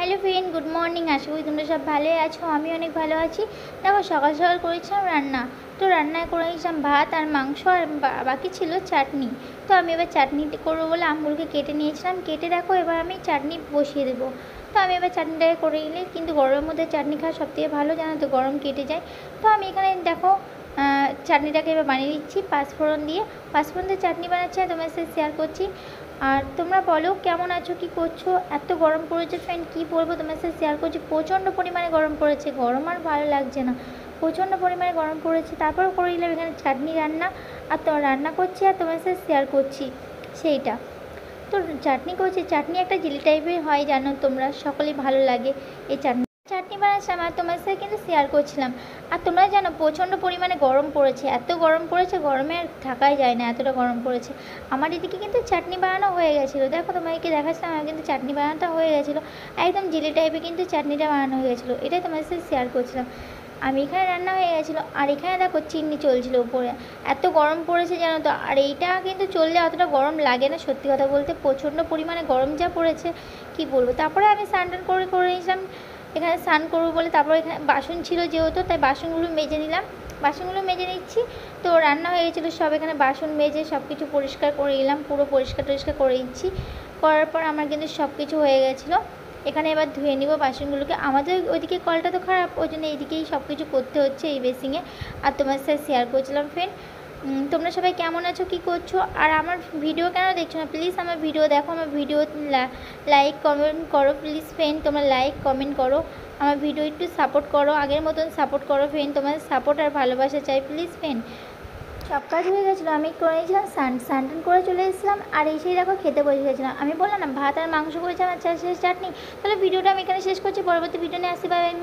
Hello friend, good morning. আশা করি তোমরা সব ভালোই আছো। আমি অনেক ভালো আছি। দেখো, সকাল সকাল করেছিলাম রান্না। তো রান্নায় করেছিলাম ভাত আর মাংস, আর বাকি ছিল চাটনি। তো আমি এবার চাটনি করবো বলে আমগুলোকে কেটে নিয়েছিলাম। কেটে দেখো এবার আমি চাটনি বসিয়ে দেবো। তো আমি এবার চাটনিটাকে করে নিলে, কিন্তু গরমের মধ্যে চাটনি খাওয়া সবথেকে ভালো, জানো তো, গরম কেটে যায়। তো আমি এখানে দেখো চাটনিটাকে এবার বানিয়ে দিচ্ছি পাঁচফোড়ন দিয়ে। পাঁচফোড়ন দিয়ে চাটনি বানাচ্ছি আর তোমার সাথে শেয়ার করছি। আর তোমরা বলো কেমন আছো, কী করছো? এত গরম পড়েছে ফ্রেন্ড, কী বলবো, তোমার সাথে শেয়ার করছি। প্রচণ্ড পরিমাণে গরম পড়েছে, গরম আর ভালো লাগছে না, প্রচণ্ড পরিমাণে গরম পড়েছে। তারপরেও করে দিলাম এখানে চাটনি রান্না, আর তো রান্না করছি আর তোমার সাথে শেয়ার করছি সেইটা। তো চাটনি করছি, চাটনি একটা জেলি টাইপের হয়, জানো তোমরা, সকলেই ভালো লাগে এই চাটনি বানাচ্ছিলাম আর তোমার সাথে কিন্তু শেয়ার করছিলাম। আর তোমরা জানো প্রচণ্ড পরিমাণে গরম পড়েছে, এত গরম পড়েছে, গরমে আর থাকাই যায় না, এতটা গরম পড়েছে। আমার এদিকে কিন্তু চাটনি বানানো হয়ে গেছিলো, দেখো তোমাকে দেখাচ্ছিলাম, আমার কিন্তু চাটনি বানানোটা হয়ে গেছিলো, একদম জেলি টাইপের কিন্তু চাটনিটা বানানো হয়ে গেছিলো। এটাই তোমার সাথে শেয়ার করছিলাম। আমি এখানে রান্না হয়ে গেছিলো, আর এখানে দেখো চিনি চলছিলো উপরে। এত গরম পড়েছে জানো তো, আর এইটা কিন্তু চললে অতটা গরম লাগে না, সত্যি কথা বলতে প্রচণ্ড পরিমাণে গরম যা পড়েছে কি বলবো। তারপরে আমি স্নান টান করে নিয়েছিলাম এখানে স্নান করবো বলে। তারপর এখানে বাসন ছিল যেহেতু, তাই বাসনগুলো মেজে নিলাম, বাসনগুলো মেজে নিচ্ছি। তো রান্না হয়ে গেছিলো সব, এখানে বাসন মেজে সব কিছু পরিষ্কার করে নিলাম, পুরো পরিষ্কার করে দিচ্ছি। করার পর আমার কিন্তু সব কিছু হয়ে গেছিলো। এখানে এবার ধুয়ে নিব বাসনগুলোকে। আমাদের ওইদিকে কলটা তো খারাপ, ওই জন্য এইদিকেই সব কিছু করতে হচ্ছে এই বেসিংয়ে। আর তোমার সাথে শেয়ার করছিলাম ফ্রেন্ড। তোমরা সবাই কেমন আছো, কী করছো, আর আমার ভিডিও কেন দেখছো না? প্লিজ আমার ভিডিও দেখো, আমার ভিডিও লাইক কমেন্ট করো প্লিজ ফ্রেন্ড। তোমরা লাইক কমেন্ট করো, আমার ভিডিও একটু সাপোর্ট করো, আগের মতন সাপোর্ট করো ফ্রেন্ড। তোমাদের সাপোর্ট আর ভালোবাসা চাই প্লিজ ফ্রেন্ড। সব কাজ হয়ে গেছিলো, আমি করে নিয়েছিলাম স্নান টান করে চলে এসেছিলাম। আর এসেই দেখো খেতে বসে গেছিলাম। আমি বললাম না ভাত আর মাংস করেছিলাম আর চাটনি। তাহলে ভিডিওটা আমি এখানে শেষ করছি, পরবর্তী ভিডিও নিয়ে আসতে পারবেন।